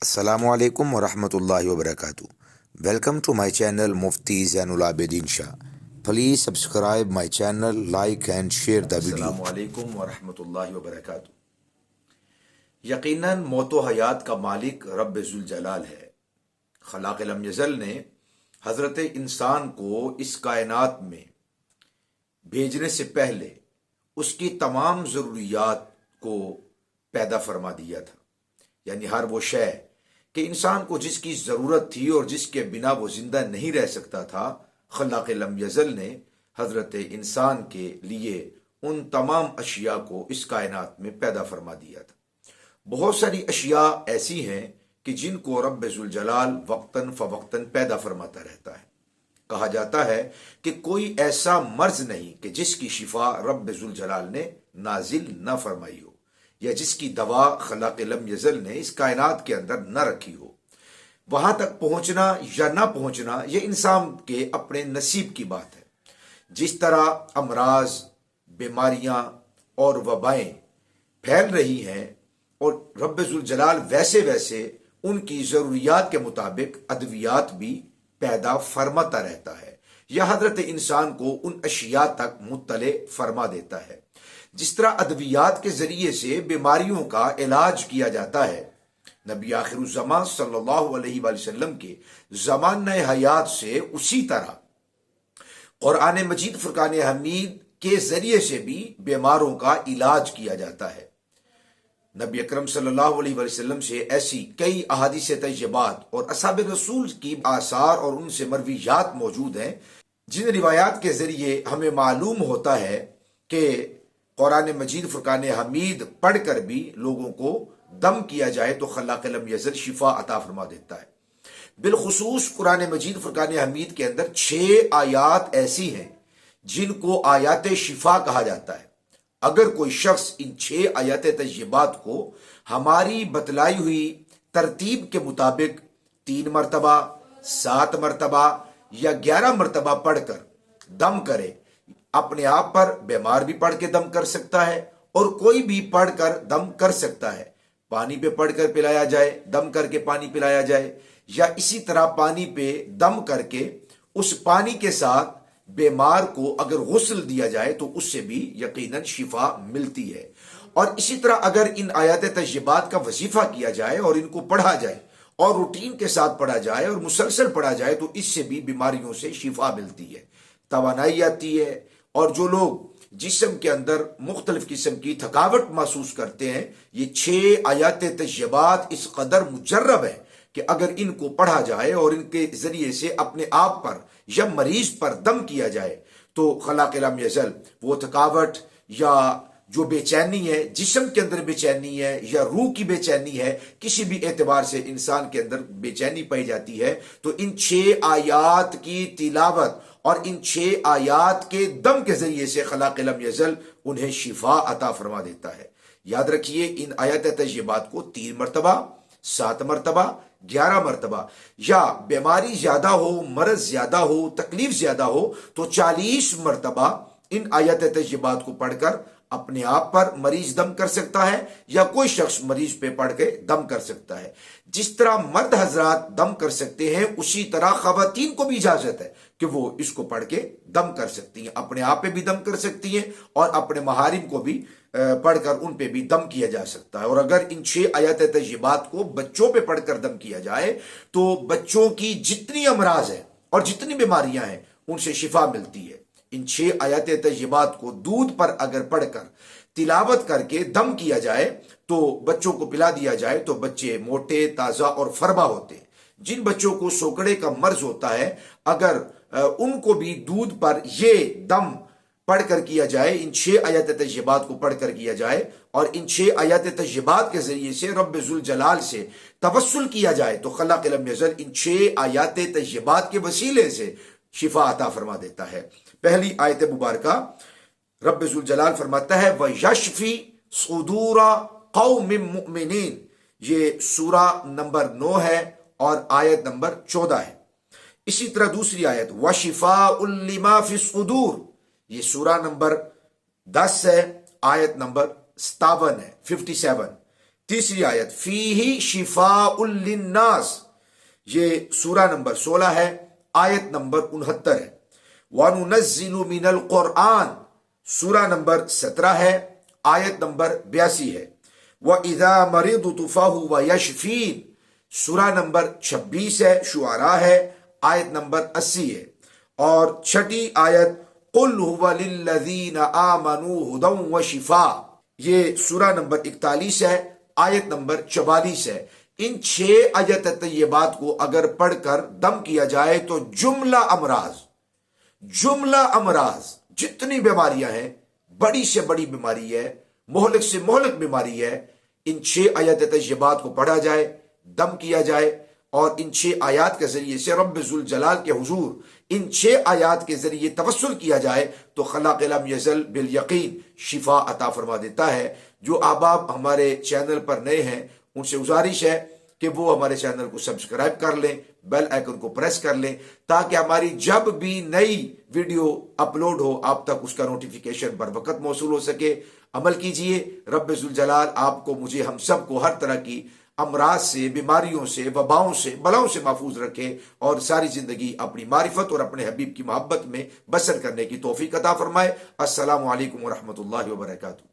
السلام علیکم ورحمۃ اللہ وبرکاتہ. Welcome to my channel Mufti Zainul Abidin Shah. Please subscribe my channel, like and share the video. السلام علیکم ورحمۃ اللہ وبرکاتہ. یقیناً موت و حیات کا مالک رب ذوالجلال ہے. خلاق لم یزل نے حضرت انسان کو اس کائنات میں بھیجنے سے پہلے اس کی تمام ضروریات کو پیدا فرما دیا تھا. یعنی ہر وہ شے کہ انسان کو جس کی ضرورت تھی اور جس کے بنا وہ زندہ نہیں رہ سکتا تھا، خلاق لم یزل نے حضرت انسان کے لیے ان تمام اشیاء کو اس کائنات میں پیدا فرما دیا تھا. بہت ساری اشیاء ایسی ہیں کہ جن کو رب ذوالجلال وقتاً فوقتاً پیدا فرماتا رہتا ہے. کہا جاتا ہے کہ کوئی ایسا مرض نہیں کہ جس کی شفا رب ذوالجلال نے نازل نہ فرمائی ہو، یا جس کی دوا خلاق لم یزل نے اس کائنات کے اندر نہ رکھی ہو. وہاں تک پہنچنا یا نہ پہنچنا یہ انسان کے اپنے نصیب کی بات ہے. جس طرح امراض، بیماریاں اور وبائیں پھیل رہی ہیں، اور رب ذوالجلال ویسے ان کی ضروریات کے مطابق ادویات بھی پیدا فرماتا رہتا ہے، یا حضرت انسان کو ان اشیاء تک مطلع فرما دیتا ہے. جس طرح ادویات کے ذریعے سے بیماریوں کا علاج کیا جاتا ہے، نبی آخر الزمان صلی اللہ علیہ وآلہ وسلم کے زمانہ حیات سے اسی طرح قرآن مجید فرقان حمید کے ذریعے سے بھی بیماروں کا علاج کیا جاتا ہے. نبی اکرم صلی اللہ علیہ وآلہ وسلم سے ایسی کئی احادیث طیبات اور اصحاب رسول کی آثار اور ان سے مرویات موجود ہیں، جن روایات کے ذریعے ہمیں معلوم ہوتا ہے کہ قرآن مجید فرقان حمید پڑھ کر بھی لوگوں کو دم کیا جائے تو خلاق لم یزل شفا عطا فرما دیتا ہے. بالخصوص قرآن مجید فرقان حمید کے اندر 6 آیات ایسی ہیں جن کو آیات شفا کہا جاتا ہے. اگر کوئی شخص ان 6 آیات طیبات کو ہماری بتلائی ہوئی ترتیب کے مطابق 3 مرتبہ، 7 مرتبہ یا 11 مرتبہ پڑھ کر دم کرے، اپنے آپ پر بیمار بھی پڑھ کے دم کر سکتا ہے اور کوئی بھی پڑھ کر دم کر سکتا ہے. پانی پہ پڑھ کر پلایا جائے، دم کر کے پانی پلایا جائے، یا اسی طرح پانی پہ دم کر کے اس پانی کے ساتھ بیمار کو اگر غسل دیا جائے تو اس سے بھی یقیناً شفا ملتی ہے. اور اسی طرح اگر ان آیات طیبات کا وظیفہ کیا جائے اور ان کو پڑھا جائے اور روٹین کے ساتھ پڑھا جائے اور مسلسل پڑھا جائے تو اس سے بھی بیماریوں سے شفا ملتی ہے، توانائی آتی ہے. اور جو لوگ جسم کے اندر مختلف قسم کی تھکاوٹ محسوس کرتے ہیں، یہ 6 آیات طیبات اس قدر مجرب ہے کہ اگر ان کو پڑھا جائے اور ان کے ذریعے سے اپنے آپ پر یا مریض پر دم کیا جائے تو خلاق لم یزل وہ تھکاوٹ یا جو بے چینی ہے، جسم کے اندر بے چینی ہے یا روح کی بے چینی ہے، کسی بھی اعتبار سے انسان کے اندر بے چینی پائی جاتی ہے، تو ان 6 آیات کی تلاوت اور ان 6 آیات کے دم کے ذریعے سے خلاق لم یزل انہیں شفا عطا فرما دیتا ہے. یاد رکھیے، ان آیات طیبات کو 3 مرتبہ، 7 مرتبہ، 11 مرتبہ، یا بیماری زیادہ ہو، مرض زیادہ ہو، تکلیف زیادہ ہو تو 40 مرتبہ ان آیات طیبات کو پڑھ کر اپنے آپ پر مریض دم کر سکتا ہے، یا کوئی شخص مریض پہ پڑھ کے دم کر سکتا ہے. جس طرح مرد حضرات دم کر سکتے ہیں، اسی طرح خواتین کو بھی اجازت ہے کہ وہ اس کو پڑھ کے دم کر سکتی ہیں. اپنے آپ پہ بھی دم کر سکتی ہیں اور اپنے محارم کو بھی پڑھ کر ان پہ بھی دم کیا جا سکتا ہے. اور اگر ان 6 آیات طیبات کو بچوں پہ پڑھ کر دم کیا جائے تو بچوں کی جتنی امراض ہیں اور جتنی بیماریاں ہیں ان سے شفا ملتی ہے. ان 6 آیات طیبات کو دودھ پر اگر پڑھ کر تلاوت کر کے دم کیا جائے تو بچوں کو پلا دیا جائے تو بچے موٹے، تازہ اور فربا ہوتے ہیں. جن بچوں کو سوکڑے کا مرض ہوتا ہے، اگر ان کو بھی دودھ پر یہ دم پڑھ کر کیا جائے، ان 6 آیات طیبات کو پڑھ کر کیا جائے اور ان 6 آیات طیبات کے ذریعے سے رب ذوالجلال سے توسل کیا جائے تو خلاق لم یزل ان 6 آیات طیبات کے وسیلے سے شفا عطا فرما دیتا ہے. پہلی آیت مبارکہ رب ذوالجلال فرماتا ہے وَيَشْفِي صُدُورَ قَوْمٍ مُؤْمِنِينَ. یہ سورہ نمبر 9 ہے اور آیت نمبر 14 ہے. اسی طرح دوسری آیت وَشِفَاءٌ لِمَا فِي الصُّدُورِ، یہ سورہ نمبر 10 ہے، آیت نمبر 57 ہے، 57. تیسری آیت فیہ شفاء للناس، یہ سورہ نمبر 16 ہے، آیت نمبر 69 ہے۔ وَنُنَزِّلُ مِنَ الْقُرْآنِ، سورہ نمبر 17 ہے، آیت نمبر 82 ہے۔ وَإِذَا مَرِضْتُ فَهُوَ يَشْفِينِ، سورہ نمبر 26 ہے، شعراء ہے، آیت نمبر 80 ہے۔ اور چھٹی آیت قُلْ هُوَ لِلَّذِينَ آمَنُوا هُدًى وَشِفَاءً، یہ سورہ نمبر 41 ہے، آیت نمبر 44 ہے۔ ان 6 آیت طیبات کو اگر پڑھ کر دم کیا جائے تو جملہ امراض جتنی بیماریاں ہیں، بڑی سے بڑی بیماری ہے، مہلک سے مہلک بیماری ہے، ان 6 آیت طیبات کو پڑھا جائے، دم کیا جائے، اور ان 6 آیات کے ذریعے سے رب ذوالجلال کے حضور ان 6 آیات کے ذریعے توسل کیا جائے تو خلاق لم یزل بالیقین شفا عطا فرما دیتا ہے۔ جو احباب ہمارے چینل پر نئے ہیں ان سے گزارش ہے کہ وہ ہمارے چینل کو سبسکرائب کر لیں، بیل آئیکن کو پریس کر لیں، تاکہ ہماری جب بھی نئی ویڈیو اپلوڈ ہو آپ تک اس کا نوٹیفیکیشن بر وقت موصول ہو سکے۔ عمل کیجئے، رب ذوالجلال آپ کو، مجھے، ہم سب کو ہر طرح کی امراض سے، بیماریوں سے، وباؤں سے، بلاؤں سے محفوظ رکھے اور ساری زندگی اپنی معرفت اور اپنے حبیب کی محبت میں بسر کرنے کی توفیق عطا فرمائے۔ السلام علیکم ورحمۃ اللہ وبرکاتہ۔